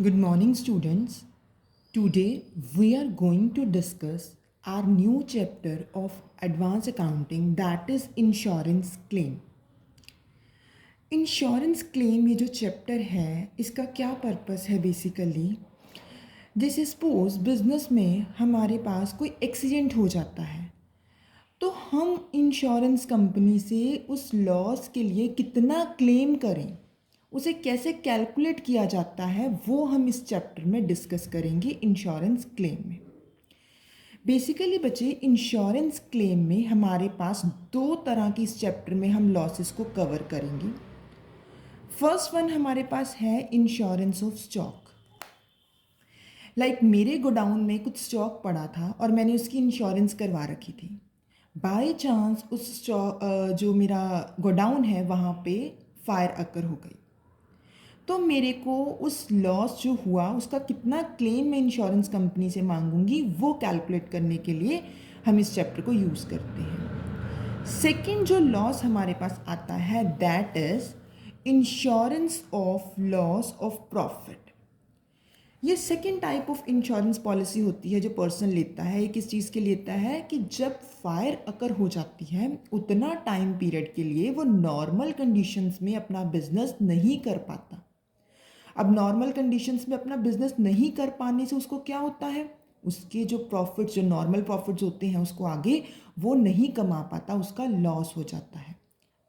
Good morning, students. Today we are going to discuss our new chapter of advanced accounting, that is insurance claim. Insurance claim ये जो chapter है इसका क्या purpose है basically, जैसे suppose business में हमारे पास कोई एक्सीडेंट हो जाता है तो हम इंश्योरेंस कंपनी से उस लॉस के लिए कितना क्लेम करें, उसे कैसे कैलकुलेट किया जाता है, वो हम इस चैप्टर में डिस्कस करेंगे इंश्योरेंस क्लेम में। बेसिकली बच्चे इंश्योरेंस क्लेम में हमारे पास दो तरह की इस चैप्टर में हम लॉसेस को कवर करेंगे। फर्स्ट वन हमारे पास है इंश्योरेंस ऑफ स्टॉक। मेरे गोडाउन में कुछ स्टॉक पड़ा था और मैंने उसकी इंश्योरेंस करवा रखी थी। बाय चांस उस जो मेरा गोडाउन है वहाँ पे फायर अकर हो गई, तो मेरे को उस लॉस जो हुआ उसका कितना क्लेम मैं इंश्योरेंस कंपनी से मांगूंगी वो कैलकुलेट करने के लिए हम इस चैप्टर को यूज़ करते हैं। सेकंड जो लॉस हमारे पास आता है that is insurance of loss of profit. ये second type of insurance policy होती है जो पर्सन लेता है। ये किस चीज़ के लेता है कि जब फायर अकर हो जाती है उतना टाइम पीरियड के लिए वो नॉर्मल कंडीशंस में अपना बिजनेस नहीं कर पाता। अब नॉर्मल कंडीशंस में अपना बिजनेस नहीं कर पाने से उसको क्या होता है, उसके जो प्रॉफिट्स जो नॉर्मल प्रॉफिट्स होते हैं उसको आगे वो नहीं कमा पाता, उसका लॉस हो जाता है।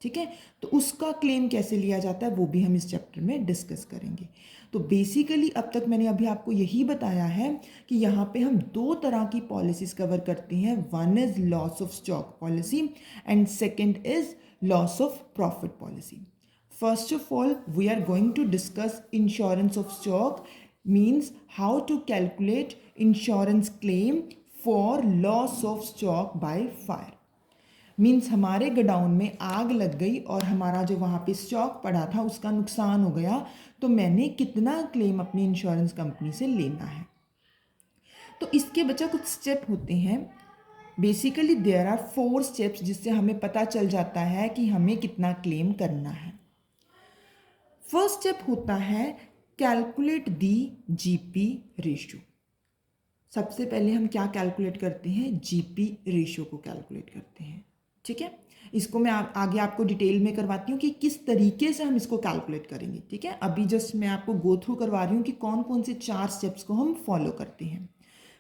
ठीक है, तो उसका क्लेम कैसे लिया जाता है वो भी हम इस चैप्टर में डिस्कस करेंगे। तो बेसिकली अब तक मैंने अभी आपको यही बताया है कि यहाँ पे हम दो तरह की पॉलिसीज़ कवर करते हैं। One is loss of stock policy and second is loss of profit policy. First of all, we are going to discuss insurance of stock, means how to calculate insurance claim for loss of stock by fire. Means हमारे godown में आग लग गई और हमारा जो वहाँ पे स्टॉक पड़ा था उसका नुकसान हो गया, तो मैंने कितना क्लेम अपनी इंश्योरेंस कंपनी से लेना है। तो इसके बच्चा कुछ स्टेप होते हैं। बेसिकली देयर आर 4 स्टेप्स जिससे हमें पता चल जाता है कि हमें कितना क्लेम करना है। फर्स्ट स्टेप होता है कैलकुलेट दी जीपी रेशियो। सबसे पहले हम क्या कैलकुलेट करते हैं, जीपी रेशियो को कैलकुलेट करते हैं। ठीक है, इसको मैं आगे आपको डिटेल में करवाती हूँ कि किस तरीके से हम इसको कैलकुलेट करेंगे। ठीक है, अभी जस्ट मैं आपको गो थ्रू करवा रही हूँ कि कौन कौन से 4 स्टेप्स को हम फॉलो करते हैं।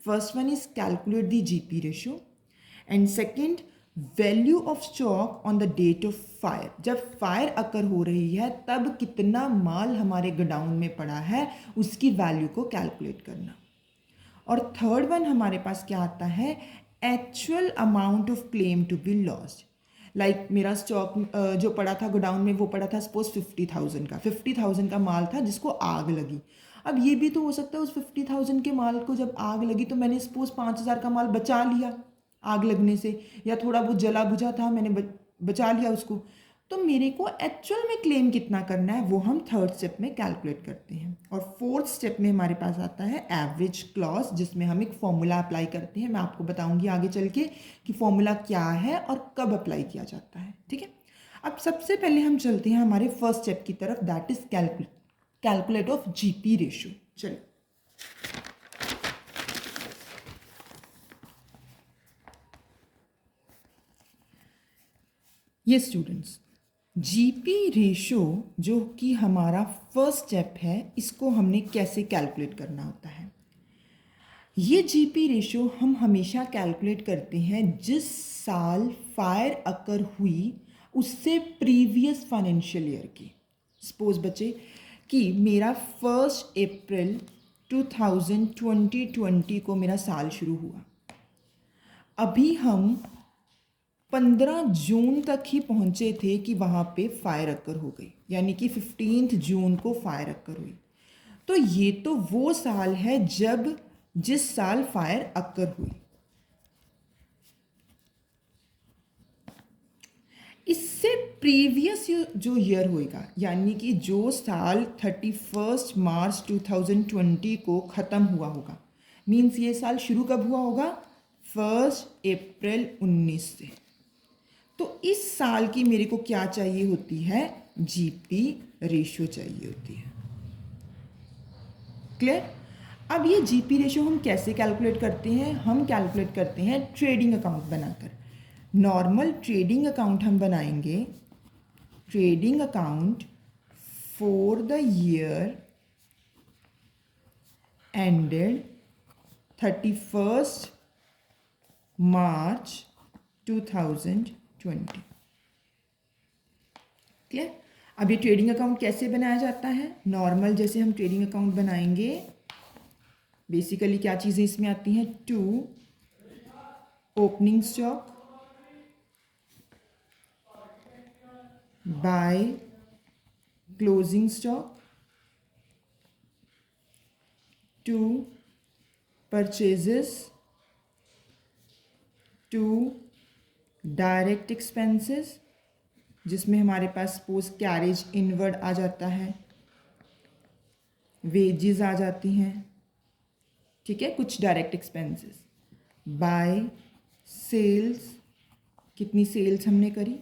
First one is calculate the GP ratio and second value of stock on the date of fire. जब फायर अकर हो रही है तब कितना माल हमारे गोडाउन में पड़ा है उसकी वैल्यू को कैलकुलेट करना। और थर्ड वन हमारे पास क्या आता है, actual amount of claim to be lost. मेरा स्टॉक जो पड़ा था गोडाउन में वो पड़ा था सपोज 50,000 का माल था जिसको आग लगी। अब ये भी तो हो सकता है उस 50,000 के माल को जब आग लगी तो मैंने सपोज 5,000 का माल बचा लिया आग लगने से, या थोड़ा बहुत जला बुझा था मैंने बचा लिया उसको। तो मेरे को एक्चुअल में क्लेम कितना करना है वो हम थर्ड स्टेप में कैलकुलेट करते हैं। और फोर्थ स्टेप में हमारे पास आता है एवरेज क्लॉज, जिसमें हम एक फॉर्मूला अप्लाई करते हैं। मैं आपको बताऊंगी आगे चल के कि फॉर्मूला क्या है और कब अप्लाई किया जाता है। ठीक है, अब सबसे पहले हम चलते हैं हमारे फर्स्ट स्टेप की तरफ, that is calculate of GP ratio. चलिए, ये स्टूडेंट्स जीपी रेशो जो कि हमारा फर्स्ट स्टेप है इसको हमने कैसे कैलकुलेट करना होता है। ये जीपी रेशो हम हमेशा कैलकुलेट करते हैं जिस साल फायर अकर हुई उससे प्रीवियस फाइनेंशियल ईयर की। सपोज बच्चे कि मेरा 1 अप्रैल 2020 को मेरा साल शुरू हुआ, अभी हम 15 जून तक ही पहुंचे थे कि वहाँ पे फायर अकर हो गई, यानी कि 15 जून को फायर अकर हुई। तो ये तो वो साल है जब जिस साल फायर अकर हुई। इससे प्रीवियस जो ईयर होएगा, यानी कि जो साल 31 मार्च 2020 को ख़त्म हुआ होगा, मीन्स ये साल शुरू कब हुआ होगा, 1 अप्रैल 19 से। तो इस साल की मेरे को क्या चाहिए होती है, जीपी रेशियो चाहिए होती है। क्लियर। अब ये जीपी रेशियो हम कैसे कैलकुलेट करते हैं? हम कैलकुलेट करते हैं ट्रेडिंग अकाउंट बनाकर। नॉर्मल ट्रेडिंग अकाउंट हम बनाएंगे, trading account for the year ended 31st March 2020। Clear. अब ये ट्रेडिंग अकाउंट कैसे बनाया जाता है? नॉर्मल जैसे हम ट्रेडिंग अकाउंट बनाएंगे, बेसिकली क्या चीज़ें इसमें आती हैं? To opening stock, by closing stock, to purchases, to direct expenses जिसमें हमारे पास सपोज कैरेज इनवर्ड आ जाता है, वेजेस आ जाती हैं, ठीक है, कुछ डायरेक्ट एक्सपेंसेस, बाय सेल्स, कितनी सेल्स हमने करी।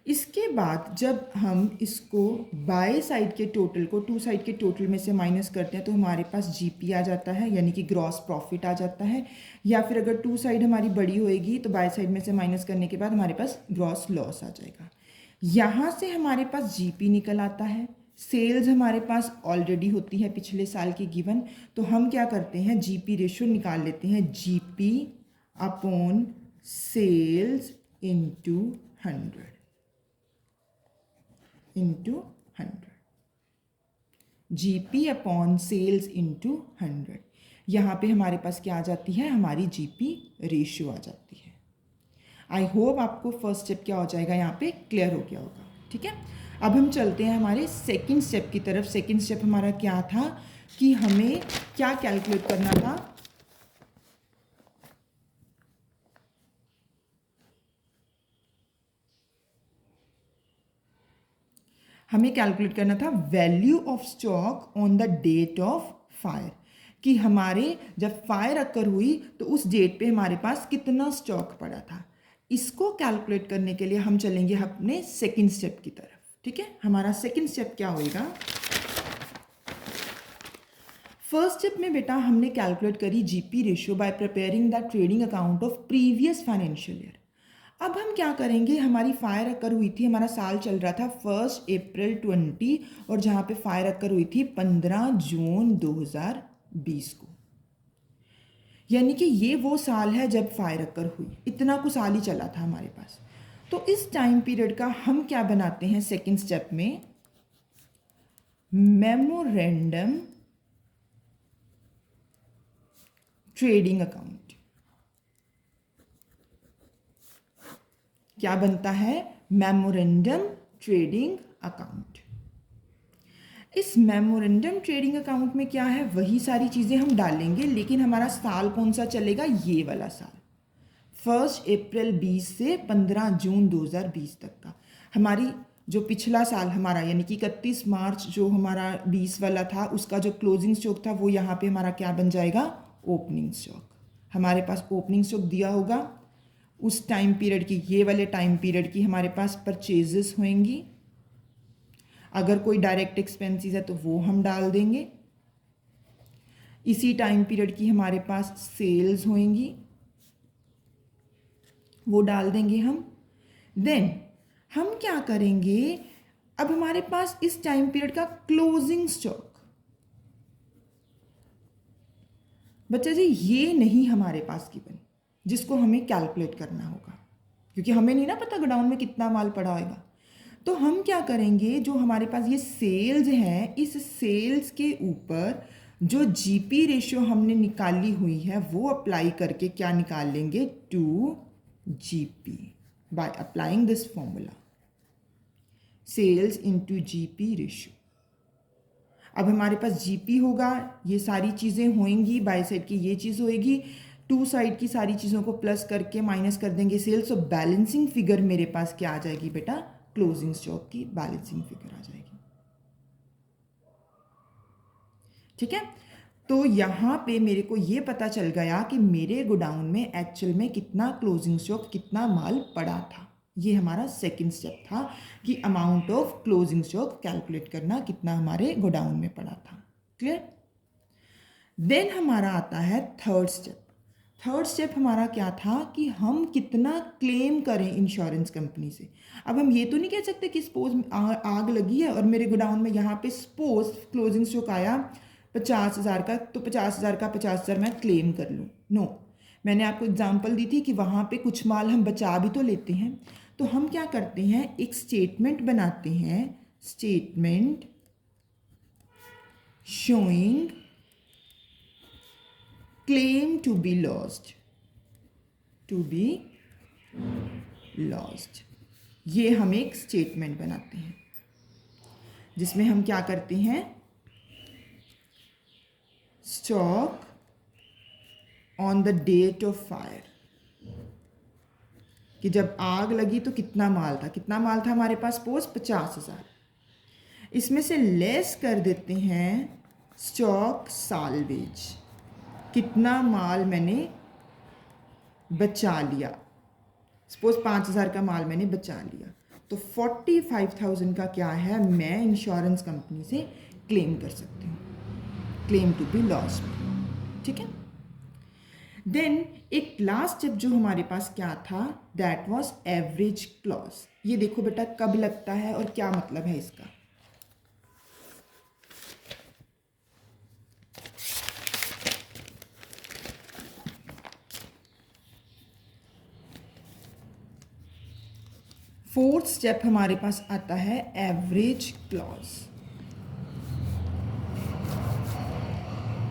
इसके बाद जब हम इसको बाय साइड के टोटल को टू साइड के टोटल में से माइनस करते हैं तो हमारे पास जीपी आ जाता है, यानी कि ग्रॉस प्रॉफिट आ जाता है। या फिर अगर टू साइड हमारी बड़ी होएगी तो बाय साइड में से माइनस करने के बाद हमारे पास ग्रॉस लॉस आ जाएगा। यहाँ से हमारे पास जीपी निकल आता है। सेल्स हमारे पास ऑलरेडी होती है पिछले साल की गिवन, तो हम क्या करते हैं, जीपी रेशियो निकाल लेते हैं, GP upon sales into 100 into 100, GP upon sales into 100। यहाँ पे हमारे पास क्या आ जाती है, हमारी जीपी रेशियो आ जाती है। आई होप आपको फर्स्ट स्टेप क्या हो जाएगा यहाँ पे क्लियर हो गया होगा। ठीक है, अब हम चलते हैं हमारे सेकंड स्टेप की तरफ। सेकंड स्टेप हमारा क्या था कि हमें क्या कैलकुलेट करना था, हमें कैलकुलेट करना था value of stock on the date of fire, कि हमारे जब फायर अकर हुई तो उस डेट पे हमारे पास कितना स्टॉक पड़ा था। इसको कैलकुलेट करने के लिए हम चलेंगे अपने सेकंड स्टेप की तरफ। ठीक है, हमारा सेकंड स्टेप क्या होएगा, फर्स्ट स्टेप में बेटा हमने कैलकुलेट करी GP ratio by preparing the trading account of previous financial year. अब हम क्या करेंगे, हमारी फायर अकर हुई थी, हमारा साल चल रहा था 1 अप्रैल 20 और जहाँ पे फायर अकर हुई थी 15 जून 2020 को, यानी कि ये वो साल है जब फायर अकर हुई। इतना कुछ साल ही चला था हमारे पास। तो इस टाइम पीरियड का हम क्या बनाते हैं सेकेंड स्टेप में, मेमोरेंडम ट्रेडिंग अकाउंट। क्या बनता है, मेमोरेंडम ट्रेडिंग अकाउंट। इस मेमोरेंडम ट्रेडिंग अकाउंट में क्या है, वही सारी चीज़ें हम डालेंगे, लेकिन हमारा साल कौन सा चलेगा, ये वाला साल 1 अप्रैल 20 से 15 जून 2020 तक का। हमारी जो पिछला साल हमारा यानी कि 31 मार्च जो हमारा 20 वाला था, उसका जो क्लोजिंग स्टॉक था वो यहाँ पे हमारा क्या बन जाएगा, ओपनिंग स्टॉक। हमारे पास ओपनिंग स्टॉक दिया होगा उस टाइम पीरियड की, ये वाले टाइम पीरियड की हमारे पास परचेजेस होंगी। अगर कोई डायरेक्ट एक्सपेंसेस है तो वो हम डाल देंगे। इसी टाइम पीरियड की हमारे पास सेल्स होंगी, वो डाल देंगे हम। देन हम क्या करेंगे, अब हमारे पास इस टाइम पीरियड का क्लोजिंग स्टॉक, बच्चा जी ये नहीं हमारे पास गिवन, जिसको हमें कैलकुलेट करना होगा, क्योंकि हमें नहीं ना पता गोडाउन में कितना माल पड़ा होगा। तो हम क्या करेंगे, जो हमारे पास ये सेल्स है, इस सेल्स के ऊपर जो जीपी रेशियो हमने निकाली हुई है वो अप्लाई करके क्या निकाल लेंगे, 2 GP by applying this formula, sales into GP ratio. अब हमारे पास जीपी होगा, ये सारी चीज़ें होंगी, बाय साइड की ये चीज़ होएगी, टू साइड की सारी चीज़ों को प्लस करके माइनस कर देंगे सेल्स, और बैलेंसिंग फिगर मेरे पास क्या आ जाएगी बेटा, क्लोजिंग स्टॉक की बैलेंसिंग फिगर आ जाएगी। ठीक है, तो यहाँ पे मेरे को ये पता चल गया कि मेरे गोडाउन में एक्चुअल में कितना क्लोजिंग स्टॉक, कितना माल पड़ा था। ये हमारा सेकंड स्टेप था कि amount of closing stock calculate करना, कितना हमारे गोडाउन में पड़ा था। क्लियर। देन हमारा आता है थर्ड स्टेप। थर्ड स्टेप हमारा क्या था कि हम कितना क्लेम करें इंश्योरेंस कंपनी से। अब हम ये तो नहीं कह सकते कि सपोज आग लगी है और मेरे गोडाउन में यहाँ पे सपोज क्लोजिंग स्टॉक आया 50,000 का, तो 50,000 का 50,000 मैं क्लेम कर लूँ। नो, मैंने आपको एग्जांपल दी थी कि वहाँ पे कुछ माल हम बचा भी तो लेते हैं। तो हम क्या करते हैं, एक स्टेटमेंट बनाते हैं, statement showing claim to be lost, to be lost। ये हम एक स्टेटमेंट बनाते हैं जिसमें हम क्या करते हैं, stock on the date of fire, कि जब आग लगी तो कितना माल था, कितना माल था हमारे पास, सपोज 50,000। इसमें से लेस कर देते हैं स्टॉक साल्वेज, कितना माल मैंने बचा लिया। सपोज 5,000 का माल मैंने बचा लिया, तो 45,000 का क्या है, मैं इंश्योरेंस कंपनी से क्लेम कर सकती हूँ, क्लेम टू बी लॉस्ट। ठीक है। देन एक लास्ट स्टेप जो हमारे पास क्या था, दैट वाज एवरेज क्लॉज। ये देखो बेटा कब लगता है और क्या मतलब है इसका। फोर्थ स्टेप हमारे पास आता है एवरेज क्लॉज।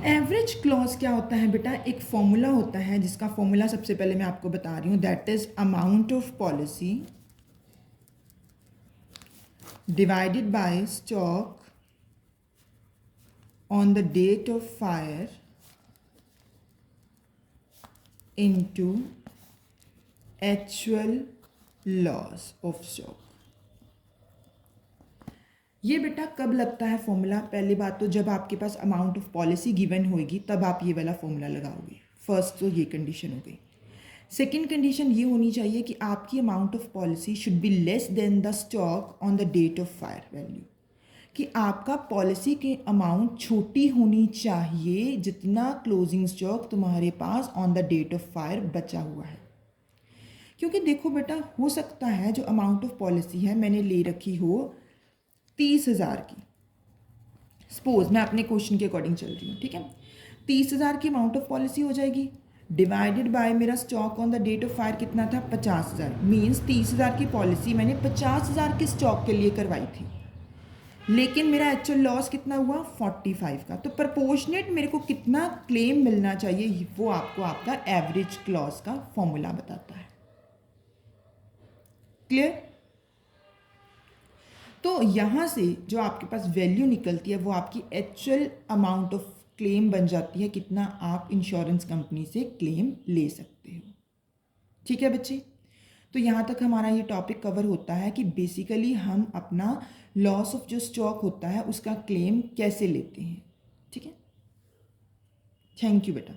एवरेज क्लॉज क्या होता है बेटा, एक फॉर्मूला होता है जिसका फॉर्मूला सबसे पहले मैं आपको बता रही हूँ, that is amount of policy divided by stock on the date of fire into actual loss of stock. ये बेटा कब लगता है फॉर्मूला, पहली बात तो जब आपके पास अमाउंट ऑफ पॉलिसी गिवन होगी तब आप ये वाला फॉर्मूला लगाओगे। फर्स्ट तो ये कंडीशन हो गई। सेकंड कंडीशन ये होनी चाहिए कि आपकी amount of policy should be less than the stock on the date of fire value, कि आपका पॉलिसी के अमाउंट छोटी होनी चाहिए जितना क्लोजिंग स्टॉक तुम्हारे पास on the date of fire बचा हुआ है। क्योंकि देखो बेटा, हो सकता है जो अमाउंट ऑफ पॉलिसी है मैंने ले रखी हो 30,000 की, सपोज मैं अपने क्वेश्चन के अकॉर्डिंग चल रही हूँ, ठीक है। 30,000 की अमाउंट ऑफ पॉलिसी हो जाएगी, डिवाइडेड बाय मेरा stock on the date of fire कितना था, 50,000। मीन्स 30,000 की पॉलिसी मैंने 50,000 के स्टॉक के लिए करवाई थी, लेकिन मेरा एक्चुअल लॉस कितना हुआ, 45 का। तो प्रपोर्शनेट मेरे को कितना क्लेम मिलना चाहिए, वो आपको आपका एवरेज क्लॉज का फॉर्मूला बताता है। क्लियर। तो यहाँ से जो आपके पास वैल्यू निकलती है वो आपकी एक्चुअल अमाउंट ऑफ क्लेम बन जाती है, कितना आप इंश्योरेंस कंपनी से क्लेम ले सकते हो। ठीक है बच्चे, तो यहाँ तक हमारा ये टॉपिक कवर होता है कि बेसिकली हम अपना लॉस ऑफ जो स्टॉक होता है उसका क्लेम कैसे लेते हैं। ठीक है, थैंक यू बेटा।